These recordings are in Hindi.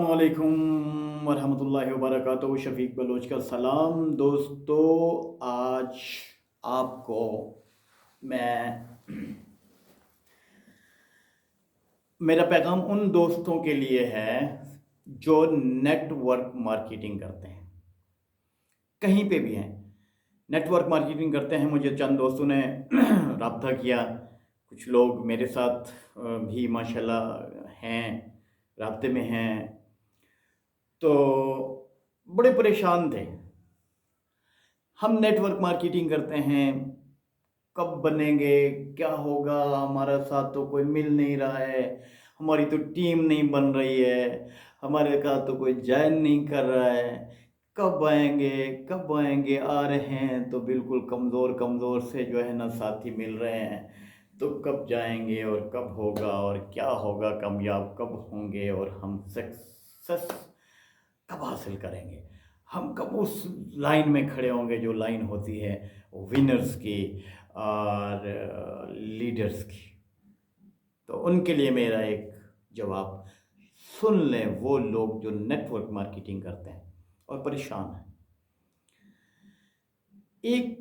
वालेकुम वरहमतुल्लाहि वबरकातुहू। शफीक बलोच का सलाम। दोस्तों, आज आपको मैं मेरा पैगाम उन दोस्तों के लिए है जो नेटवर्क मार्केटिंग करते हैं, कहीं पे भी हैं। नेटवर्क मार्केटिंग करते हैं। मुझे चंद दोस्तों ने रब्ता किया, कुछ लोग मेरे साथ भी माशाल्लाह हैं, राब्ते में हैं। तो बड़े परेशान थे। हम नेटवर्क मार्केटिंग करते हैं, कब बनेंगे, क्या होगा, हमारा साथ तो कोई मिल नहीं रहा है, हमारी तो टीम नहीं बन रही है, हमारे साथ तो कोई ज्वाइन नहीं कर रहा है, कब आएंगे कब आएंगे, आ रहे हैं तो बिल्कुल कमज़ोर कमज़ोर से जो है ना साथी मिल रहे हैं, तो कब जाएंगे और कब होगा और क्या होगा, कामयाब कब होंगे और हम सक्सेस कब हासिल करेंगे, हम कब उस लाइन में खड़े होंगे जो लाइन होती है विनर्स की और लीडर्स की। तो उनके लिए मेरा एक जवाब, सुन लें वो लोग जो नेटवर्क मार्केटिंग करते हैं और परेशान हैं। एक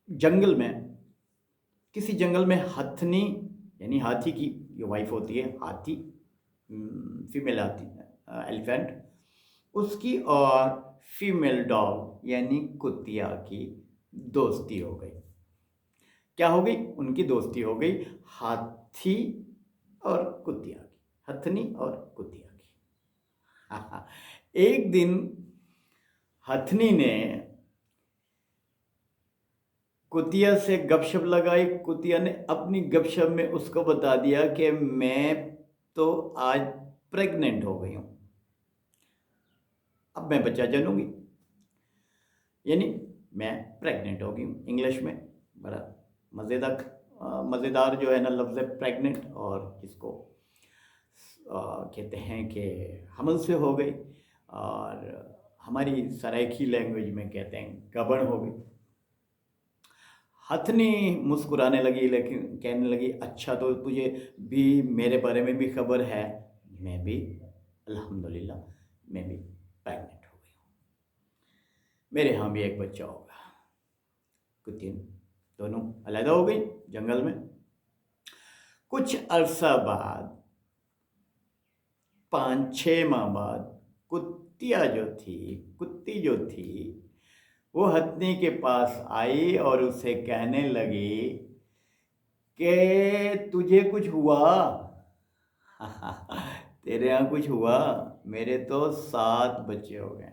जंगल में, किसी जंगल में हथनी यानी हाथी की जो वाइफ होती है, हाथी फीमेल हाथी, एलिफेंट, उसकी और फीमेल डॉग यानी कुतिया की दोस्ती हो गई। क्या हो गई? उनकी दोस्ती हो गई हाथी और कुतिया की, हथनी और कुतिया की। एक दिन हथनी ने कुतिया से गपशप लगाई। कुतिया ने अपनी गपशप में उसको बता दिया कि मैं तो आज प्रेग्नेंट हो गई हूँ, अब मैं बच्चा जनूंगी, यानी मैं प्रेग्नेंट हो गई हूँ। इंग्लिश में बड़ा मज़ेदार जो है ना लफ्ज़ है प्रेग्नेंट, और इसको कहते हैं कि हमल से हो गई, और हमारी सराइकी लैंग्वेज में कहते हैं गबन हो गई। हथनी मुस्कुराने लगी, लेकिन कहने लगी, अच्छा तो तुझे भी मेरे बारे में भी खबर है, मैं भी अल्हम्दुलिल्लाह मैं भी प्रेग्नेंट हो गई हूँ, मेरे यहाँ भी एक बच्चा होगा। कुत्ती दोनों अलहदा हो गई जंगल में। कुछ अरसा बाद, 5-6 माह बाद, कुत्ती जो थी वो हथनी के पास आई और उसे कहने लगी कि तुझे कुछ हुआ? तेरे यहाँ कुछ हुआ? मेरे तो 7 बच्चे हो गए।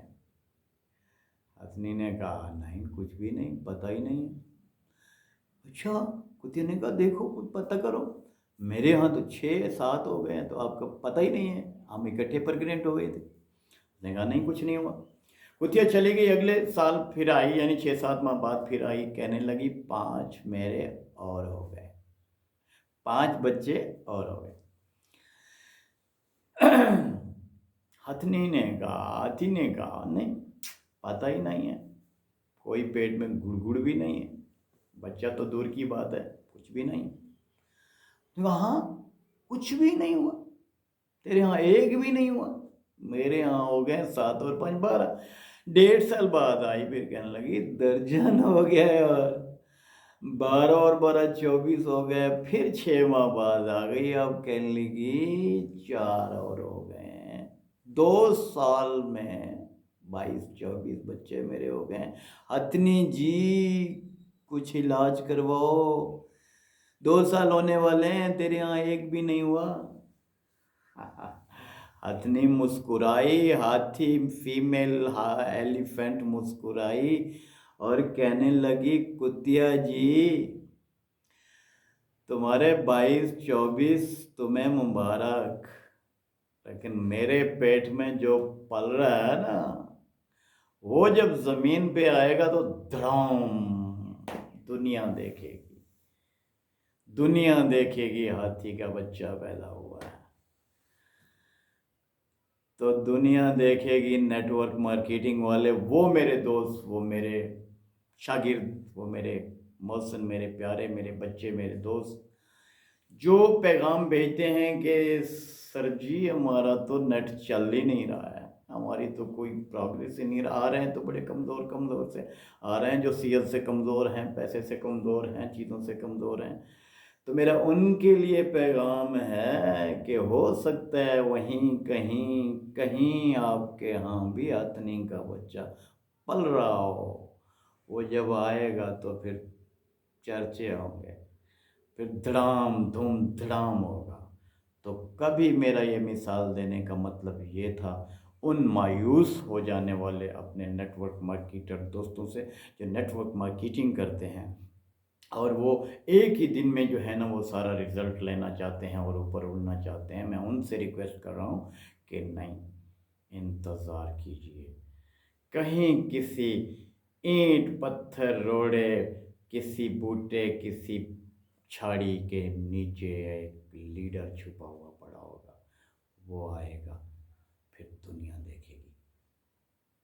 हथनी ने कहा, नहीं कुछ भी नहीं, पता ही नहीं। अच्छा, कुत्ते ने कहा, देखो कुछ पता करो, मेरे यहाँ तो 6-7 हो गए हैं, तो आपको पता ही नहीं है, हम इकट्ठे प्रेग्नेंट हो गए थे। उसने कहा, नहीं कुछ नहीं हुआ। कुतिया चली गई। अगले साल फिर आई, यानी 6-7 माह बाद फिर आई, कहने लगी 5 मेरे और हो गए, 5 बच्चे और हो गए। हाथी ने कहा, नहीं पता ही नहीं है, कोई पेट में गुड़गुड़ भी नहीं है, बच्चा तो दूर की बात है, कुछ भी नहीं। तो हाँ, कुछ भी नहीं हुआ, तेरे यहाँ एक भी नहीं हुआ, मेरे यहाँ हो गए 7 और 5 12। 1.5 साल बाद आई, फिर कहने लगी दर्जन हो गए, और 12 और 12 24 हो गए। फिर 6 माह बाद आ गई, अब कहने लगी 4 और हो गए, 2 साल में 22-24 बच्चे मेरे हो गए। हथनी जी कुछ इलाज करवाओ, 2 साल होने वाले हैं, तेरे यहाँ एक भी नहीं हुआ। हथनी मुस्कुराई, हाथी फीमेल एलिफेंट मुस्कुराई और कहने लगी, कुतिया जी तुम्हारे 22-24 तुम्हें मुबारक, लेकिन मेरे पेट में जो पल रहा है ना, वो जब जमीन पे आएगा तो धड़ाम, दुनिया देखेगी, दुनिया देखेगी हाथी का बच्चा पैदा हुआ है। तो दुनिया देखेगी नेटवर्क मार्केटिंग वाले, वो मेरे दोस्त, वो मेरे शागिर्द, वो मेरे मोहसिन, मेरे प्यारे, मेरे बच्चे, मेरे दोस्त, जो पैगाम भेजते हैं कि सर जी हमारा तो नेट चल ही नहीं रहा है, हमारी तो कोई प्रोग्रेस ही नहीं आ रहे हैं, तो बड़े कमज़ोर कमज़ोर से आ रहे हैं, जो सीएस से कमज़ोर हैं, पैसे से कमज़ोर हैं, चीज़ों से कमज़ोर हैं। तो मेरा उनके लिए पैगाम है कि हो सकता है वहीं कहीं कहीं आपके यहाँ भी आतनी का बच्चा पल रहा हो। वो जब आएगा तो फिर चर्चे होंगे, फिर धड़ाम धूम धड़ाम होगा। तो कभी मेरा ये मिसाल देने का मतलब ये था उन मायूस हो जाने वाले अपने नेटवर्क मार्केटर दोस्तों से, जो नेटवर्क मार्केटिंग करते हैं और वो एक ही दिन में जो है ना वो सारा रिजल्ट लेना चाहते हैं और ऊपर उड़ना चाहते हैं। मैं उनसे रिक्वेस्ट कर रहा हूँ कि नहीं, इंतज़ार कीजिए। कहीं किसी ईंट पत्थर रोड़े, किसी बूटे, किसी झाड़ी के नीचे एक लीडर छुपा हुआ पड़ा होगा, वो आएगा।